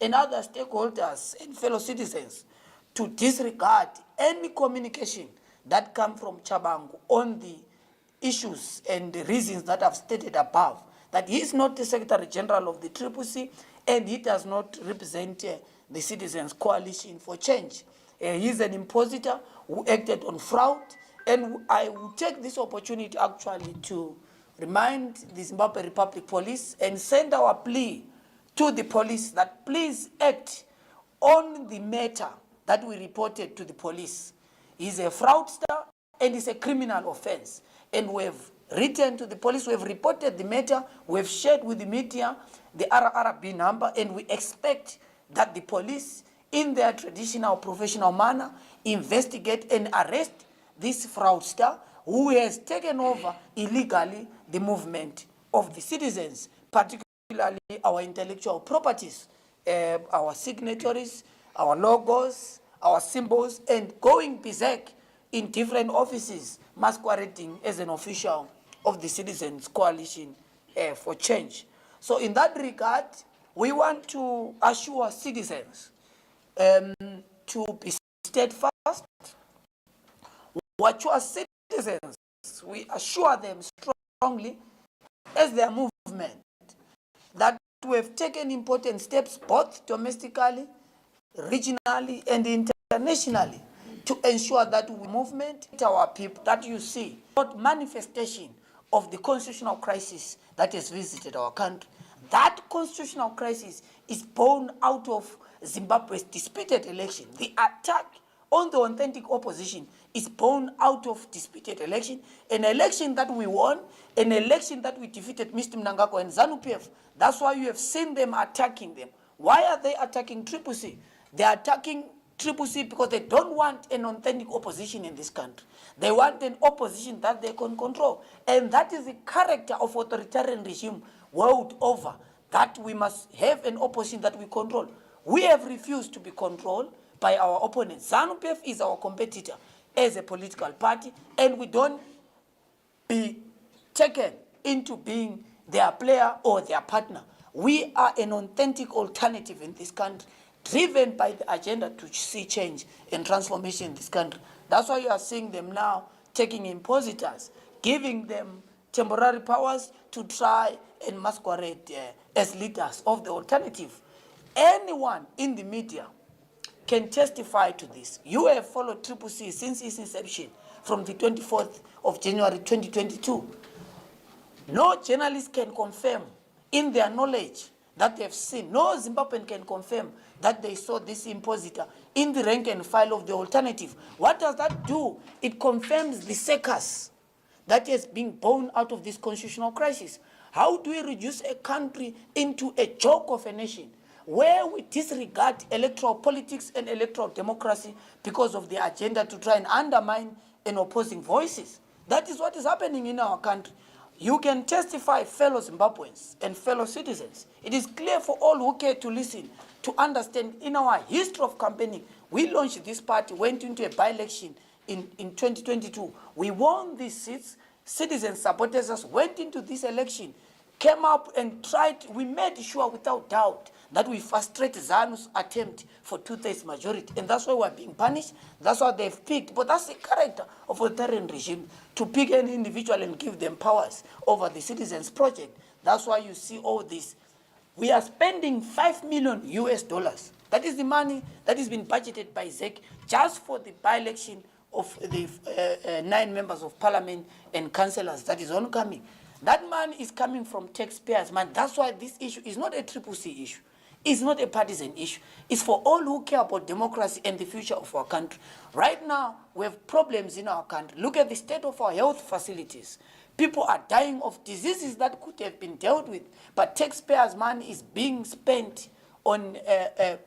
and other stakeholders and fellow citizens to disregard any communication that come from Chabangu on the issues and the reasons that I've stated above, that he is not the Secretary General of the CCC and he does not represent the Citizens Coalition for Change. He is an impositor who acted on fraud, and I will take this opportunity actually to remind the Zimbabwe Republic Police and send our plea to the police that please act on the matter that we reported to the police. He's a fraudster and it's a criminal offense. And we have written to the police, we have reported the matter, we have shared with the media the RRB number, and we expect that the police, in their traditional professional manner, investigate and arrest this fraudster who has taken over illegally the movement of the citizens, particularly our intellectual properties, our signatories, our logos, our symbols, and going berserk in different offices, masquerading as an official of the Citizens Coalition for Change. So in that regard, we want to assure citizens to be steadfast. Mature citizens, we assure them strongly as their movement that we have taken important steps both domestically, regionally, and internationally to ensure that we movement our people, that you see what manifestation of the constitutional crisis that has visited our country. That constitutional crisis is born out of Zimbabwe's disputed election. The attack on the authentic opposition is born out of disputed election, an election that we won, an election that we defeated Mr. Mnangagwa and ZANU-PF. That's why you have seen them attacking them. Why are they attacking CCC? They are attacking CCC because they don't want an authentic opposition in this country. They want an opposition that they can control. And that is the character of authoritarian regime world over, that we must have an opposition that we control. We have refused to be controlled by our opponents. ZANU-PF is our competitor as a political party, and we don't be taken into being their player or their partner. We are an authentic alternative in this country, driven by the agenda to see change and transformation in this country. That's why you are seeing them now taking impositors, giving them temporary powers to try and masquerade as leaders of the alternative. Anyone in the media can testify to this. You have followed CCC since its inception from the 24th of January 2022. No journalist can confirm in their knowledge that they have seen, no Zimbabwean can confirm that they saw this impositor in the rank and file of the alternative. What does that do? It confirms the circus that is being born out of this constitutional crisis. How do we reduce a country into a joke of a nation where we disregard electoral politics and electoral democracy because of the agenda to try and undermine an opposing voices? That is what is happening in our country. You can testify, fellow Zimbabweans and fellow citizens. It is clear for all who care to listen, to understand. In our history of campaigning, we launched this party, went into a by-election in 2022. We won these seats. Citizens, supporters us, went into this election, came up and tried. We made sure without doubt that we frustrate ZANU's attempt for 2/3 majority. And that's why we're being punished. That's why they've picked. But that's the character of authoritarian regime, to pick any individual and give them powers over the citizens project. That's why you see all this. We are spending $5 million US. That is the money that has been budgeted by ZEC just for the by-election of the 9 members of parliament and councillors that is oncoming. That money is coming from taxpayers' money. That's why this issue is not a CCC issue. It's not a partisan issue. It's for all who care about democracy and the future of our country. Right now, we have problems in our country. Look at the state of our health facilities. People are dying of diseases that could have been dealt with, but taxpayers' money is being spent on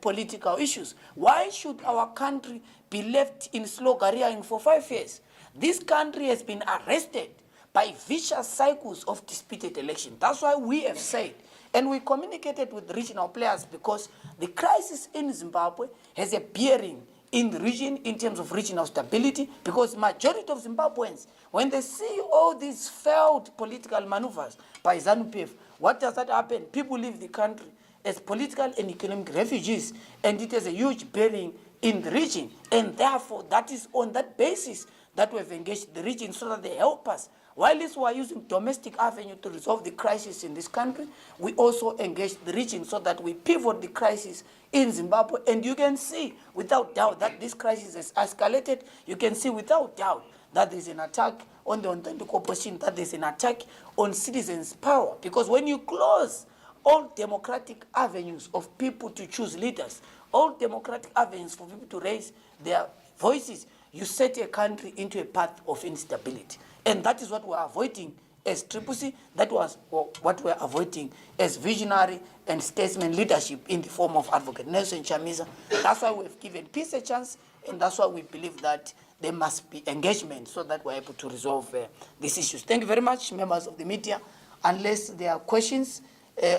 political issues. Why should our country be left in slow careering for 5 years? This country has been arrested by vicious cycles of disputed election. That's why we have said, and we communicated with regional players, because the crisis in Zimbabwe has a bearing in the region in terms of regional stability, because majority of Zimbabweans, when they see all these failed political maneuvers by ZANU-PF, what does that happen? People leave the country as political and economic refugees, and it has a huge bearing in the region. And therefore, that is on that basis that we have engaged the region so that they help us. While we are using domestic avenue to resolve the crisis in this country, we also engage the region so that we pivot the crisis in Zimbabwe. And you can see without doubt that this crisis has escalated. You can see without doubt that there is an attack on the authentic opposition, that there is an attack on citizens' power. Because when you close all democratic avenues of people to choose leaders, all democratic avenues for people to raise their voices, you set a country into a path of instability. And that is what we're avoiding as CCC. That was what we're avoiding as visionary and statesman leadership in the form of Advocate Nelson Chamisa. That's why we've given peace a chance, and that's why we believe that there must be engagement so that we're able to resolve these issues. Thank you very much, members of the media. Unless there are questions,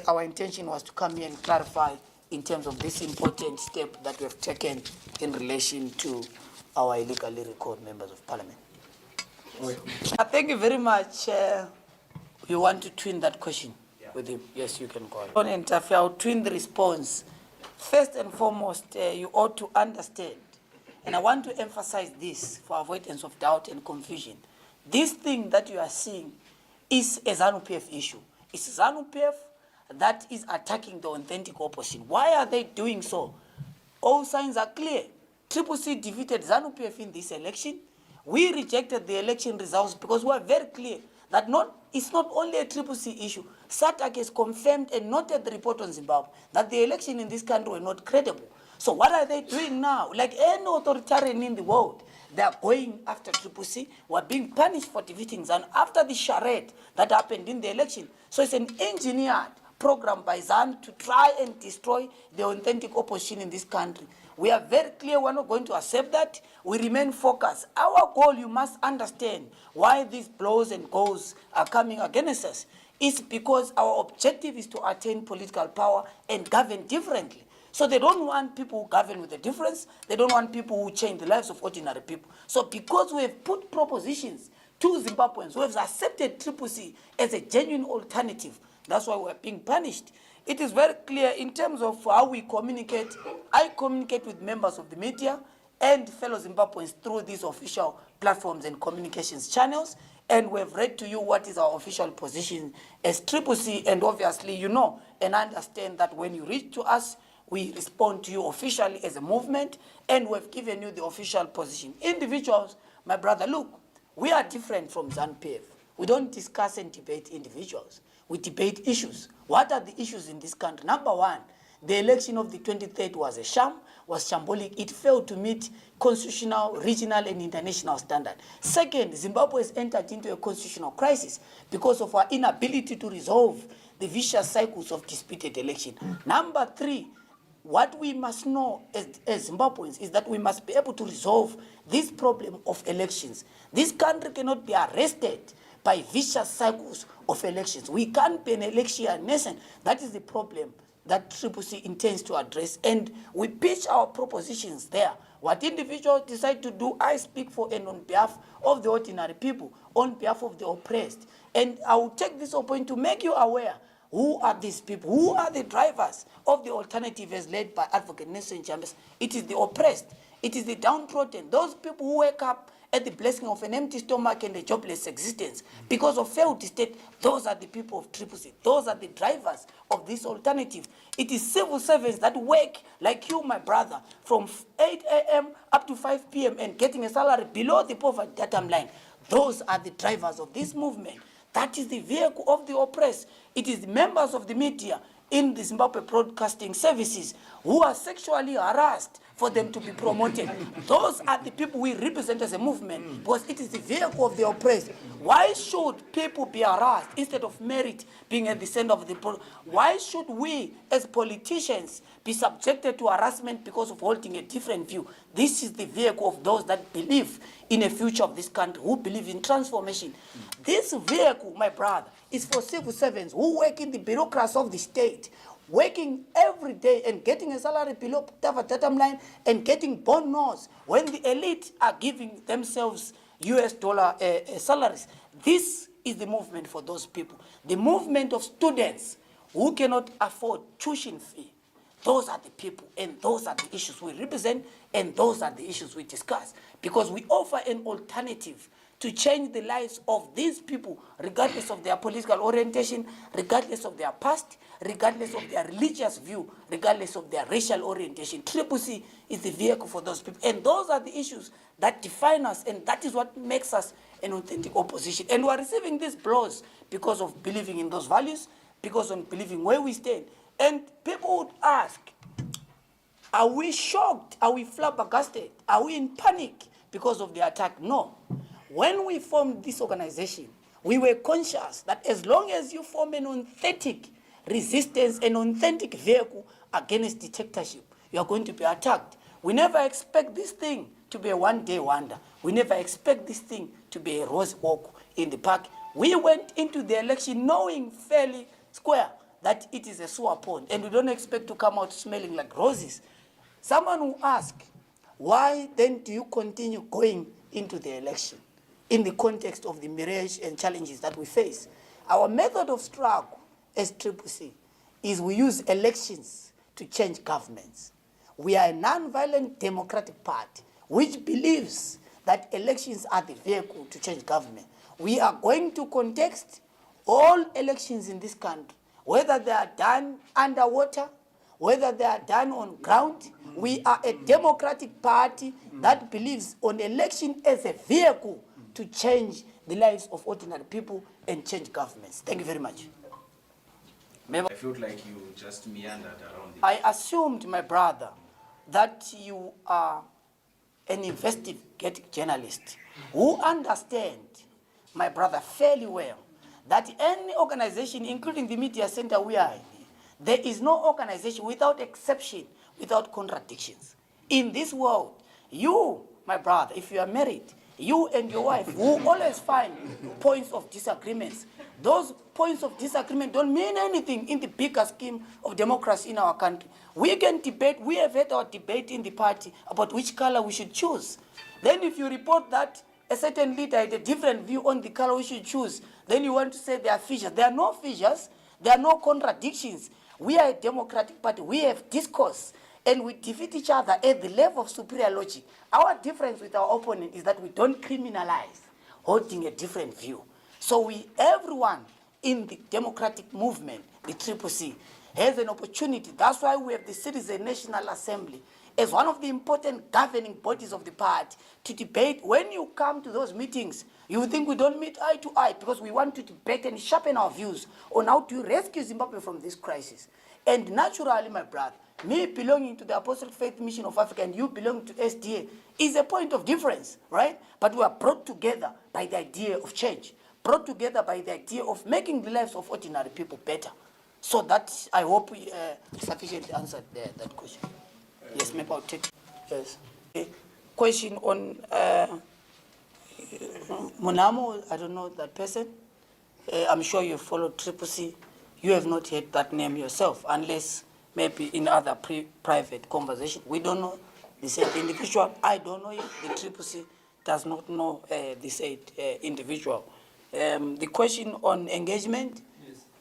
our intention was to come here and clarify in terms of this important step that we have taken in relation to our illegally recalled members of parliament. Thank you very much. You want to twin that question with him? Yes, you can go ahead. Don't interfere. I'll twin the response. First and foremost, you ought to understand, and I want to emphasize this for avoidance of doubt and confusion. This thing that you are seeing is a ZANU-PF issue. It's ZANU-PF that is attacking the authentic opposition. Why are they doing so? All signs are clear. CCC defeated ZANU-PF in this election. We rejected the election results because we are very clear that it's not only a CCC issue. SADC has confirmed and noted the report on Zimbabwe that the election in this country were not credible. So what are they doing now? Like any authoritarian in the world, they are going after CCC. We are being punished for defeating ZANU after the charade that happened in the election. So it's an engineered program by ZANU to try and destroy the authentic opposition in this country. We are very clear we're not going to accept that. We remain focused. Our goal, you must understand why these blows and goes are coming against us. It's because our objective is to attain political power and govern differently. So they don't want people who govern with a difference. They don't want people who change the lives of ordinary people. So because we have put propositions to Zimbabweans, we have accepted CCC as a genuine alternative. That's why we're being punished. It is very clear in terms of how we communicate. I communicate with members of the media and fellow Zimbabweans through these official platforms and communications channels. And we've read to you what is our official position as CCC. And obviously, you know and understand that when you reach to us, we respond to you officially as a movement, and we've given you the official position. Individuals, my brother, look, we are different from ZANU-PF. We don't discuss and debate individuals. We debate issues. What are the issues in this country? Number one, the election of the 23rd was a sham, was shambolic. It failed to meet constitutional, regional, and international standards. Second, Zimbabwe has entered into a constitutional crisis because of our inability to resolve the vicious cycles of disputed election. Number three, what we must know as Zimbabweans is that we must be able to resolve this problem of elections. This country cannot be arrested by vicious cycles of elections. We can't be an election nation. That is the problem that CCC intends to address, and we pitch our propositions there. What individuals decide to do, I speak for and on behalf of the ordinary people, on behalf of the oppressed. And I will take this opportunity to make you aware, who are these people? Who are the drivers of the alternative as led by Advocate Nelson Chamisa? It is the oppressed. It is the downtrodden. Those people who wake up at the blessing of an empty stomach and a jobless existence because of failed state. Those are the people of CCC. Those are the drivers of this alternative. It is civil servants that work like you, my brother, from 8 a.m. up to 5 p.m. and getting a salary below the poverty datum line. Those are the drivers of this movement. That is the vehicle of the oppressed. It is the members of the media in the Zimbabwe broadcasting services who are sexually harassed for them to be promoted. Those are the people we represent as a movement because it is the vehicle of the oppressed. Why should people be harassed instead of merit being at the center of the program? Why should we as politicians be subjected to harassment because of holding a different view? This is the vehicle of those that believe in a future of this country, who believe in transformation. This vehicle, my brother, is for civil servants who work in the bureaucracy of the state, working every day and getting a salary below the datum line and getting bonus when the elite are giving themselves US dollar salaries. This is the movement for those people. The movement of students who cannot afford tuition fee. Those are the people, and those are the issues we represent, and those are the issues we discuss. Because we offer an alternative to change the lives of these people, regardless of their political orientation, regardless of their past, regardless of their religious view, regardless of their racial orientation. CCC is the vehicle for those people. And those are the issues that define us, and that is what makes us an authentic opposition. And we're receiving these blows because of believing in those values, because of believing where we stand. And people would ask, are we shocked? Are we flabbergasted? Are we in panic because of the attack? No. When we formed this organization, we were conscious that as long as you form an authentic resistance, an authentic vehicle against dictatorship, you are going to be attacked. We never expect this thing to be a one-day wonder. We never expect this thing to be a rose walk in the park. We went into the election knowing fairly square that it is a sewer pond, and we don't expect to come out smelling like roses. Someone will ask, why then do you continue going into the election in the context of the mirage and challenges that we face? Our method of struggle as CCC is we use elections to change governments. We are a non-violent democratic party which believes that elections are the vehicle to change government. We are going to contest all elections in this country, whether they are done underwater, whether they are done on ground. We are a democratic party that believes on election as a vehicle to change the lives of ordinary people and change governments. Thank you very much. I felt like you just meandered around it. I assumed, my brother, that you are an investigative journalist who understands, my brother, fairly well that any organization, including the media center we are in, there is no organization without exception, without contradictions. In this world, you, my brother, if you are married, you and your wife will always find points of disagreements. Those points of disagreement don't mean anything in the bigger scheme of democracy in our country. We can debate, we have had our debate in the party about which color we should choose. Then if you report that a certain leader had a different view on the color we should choose, then you want to say there are fissures. There are no fissures, there are no contradictions. We are a democratic party, we have discourse, and we defeat each other at the level of superior logic. Our difference with our opponent is that we don't criminalize holding a different view. So everyone in the democratic movement, the CCC, has an opportunity. That's why we have the Citizen National Assembly as one of the important governing bodies of the party to debate. When you come to those meetings, you think we don't meet eye to eye because we want to debate and sharpen our views on how to rescue Zimbabwe from this crisis. And naturally, my brother, me belonging to the Apostolic Faith Mission of Africa and you belong to SDA is a point of difference, right? But we are brought together by the idea of change, brought together by the idea of making the lives of ordinary people better. So that, I hope we sufficiently answered that question. Yes, maybe I'll take. Yes. A question on Monamo, I don't know that person. I'm sure you followed CCC. You have not heard that name yourself, unless maybe in other private conversation. We don't know the said individual. I don't know if the CCC does not know the said individual. The question on engagement,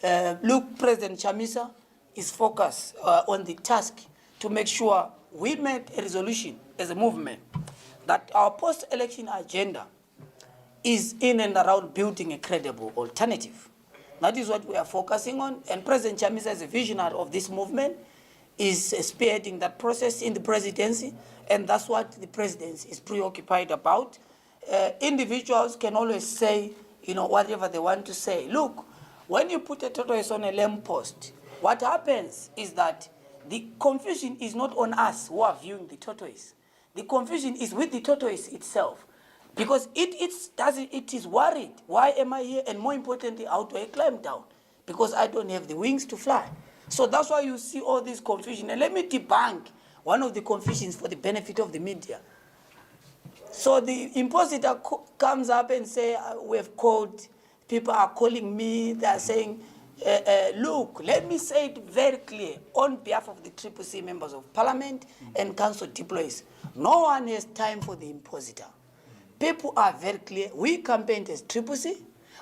yes. Look, President Chamisa is focused on the task to make sure we made a resolution as a movement that our post-election agenda is in and around building a credible alternative. That is what we are focusing on, and President Chamisa, as a visionary of this movement, is spearheading that process in the presidency, and that's what the presidency is preoccupied about. Individuals can always say, whatever they want to say. Look, when you put a tortoise on a lamppost, what happens is that the confusion is not on us who are viewing the tortoise. The confusion is with the tortoise itself. Because it is worried, why am I here? And more importantly, how do I climb down? Because I don't have the wings to fly. So that's why you see all this confusion. And let me debunk one of the confusions for the benefit of the media. So the impositor comes up and say, we have called, people are calling me, they are saying, look, let me say it very clear on behalf of the CCC members of parliament and council deployees. No one has time for the impositor. People are very clear. We campaigned as CCC.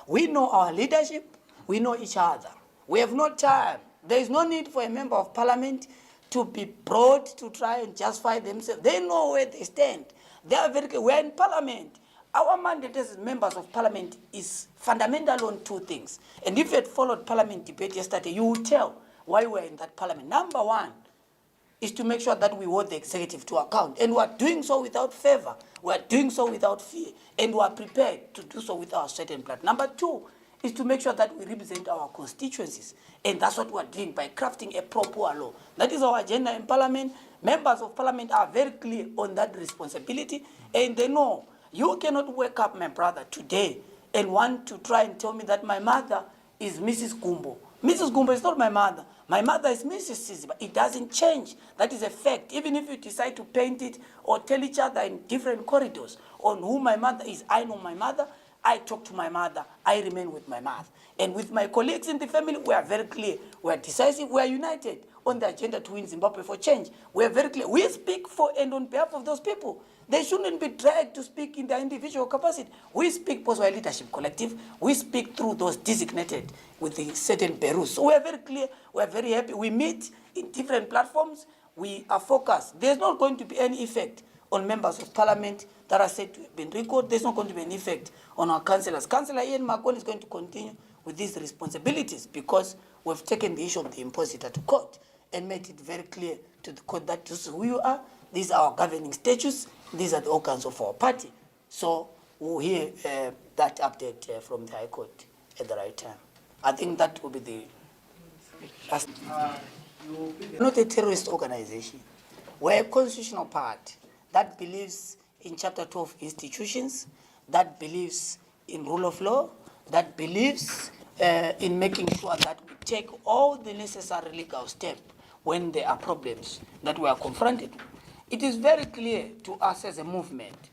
We know our leadership. We know each other. We have no time There is no need for a member of parliament to be brought to try and justify themselves. They know where they stand. They are very clear. We are in parliament. Our mandate as members of parliament is fundamental on two things. And if you had followed parliament debate yesterday, you would tell why we are in that parliament. Number one is to make sure that we hold the executive to account. And we are doing so without favor. We are doing so without fear. And we are prepared to do so with our sweat and blood. Number two is to make sure that we represent our constituencies. And that's what we are doing by crafting a proper law. That is our agenda in parliament. Members of parliament are very clear on that responsibility. And they know you cannot wake up, my brother, today and want to try and tell me that my mother is Mrs. Gumbo. Mrs. Gumbo is not my mother. My mother is Mrs. Siziba. It doesn't change. That is a fact. Even if you decide to paint it or tell each other in different corridors on who my mother is, I know my mother. I talk to my mother. I remain with my mother. And with my colleagues in the family, we are very clear. We are decisive. We are united on the agenda to win Zimbabwe for change. We are very clear. We speak for and on behalf of those people. They shouldn't be dragged to speak in their individual capacity. We speak post-war leadership collective. We speak through those designated with the certain bureaus. So we are very clear. We are very happy. We meet in different platforms. We are focused. There's not going to be any effect on members of parliament that are said to have been recalled. There's not going to be an effect on our councillors. Councillor Ian Makon is going to continue with these responsibilities because we've taken the issue of the impositor to court and made it very clear to the court that this is who you are, these are our governing statutes, these are the organs of our party. So we'll hear that update from the High Court at the right time. I think that will be the last. Not a terrorist organization. We're a constitutional party that believes in Chapter 12 institutions, that believes in rule of law, that believes in making sure that we take all the necessary legal steps when there are problems that we are confronted with. It is very clear to us as a movement.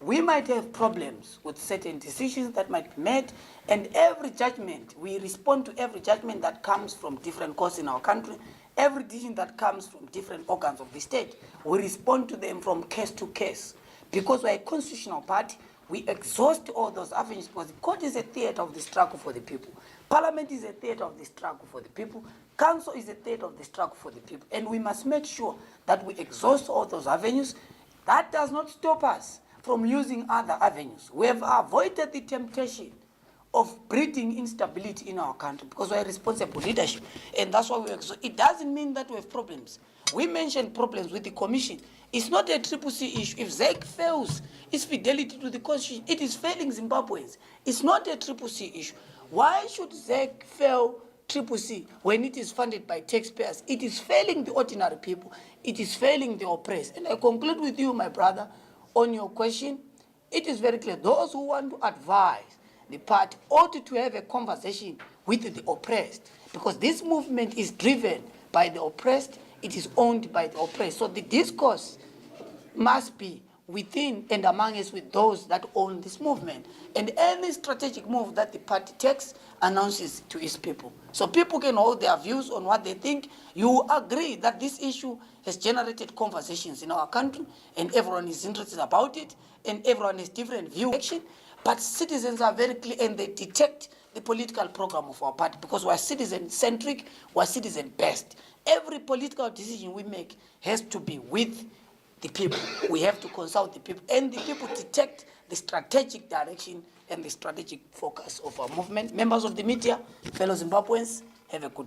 We might have problems with certain decisions that might be made, and every judgment, we respond to every judgment that comes from different courts in our country, every decision that comes from different organs of the state. We respond to them from case to case. Because we're a constitutional party, we exhaust all those avenues because the court is a theater of the struggle for the people. Parliament is a theater of the struggle for the people. Council is a theater of the struggle for the people. And we must make sure that we exhaust all those avenues. That does not stop us from using other avenues. We have avoided the temptation of breeding instability in our country because we're responsible leadership. And that's why we exhaust. It doesn't mean that we have problems. We mentioned problems with the commission. It's not a CCC issue. If ZEC fails its fidelity to the constitution, it is failing Zimbabweans. It's not a CCC issue. Why should ZEC fail CCC when it is funded by taxpayers? It is failing the ordinary people. It is failing the oppressed. And I conclude with you, my brother, on your question. It is very clear. Those who want to advise the party ought to have a conversation with the oppressed, because this movement is driven by the oppressed. It is owned by the oppressed. So the discourse must be within and among us with those that own this movement. And any strategic move that the party takes announces to its people. So people can hold their views on what they think. You agree that this issue has generated conversations in our country and everyone is interested about it and everyone has different view action. But citizens are very clear and they detect the political program of our party because we're citizen-centric, we're citizen-based. Every political decision we make has to be with the people. We have to consult the people, and the people detect the strategic direction and the strategic focus of our movement. Members of the media, fellow Zimbabweans, have a good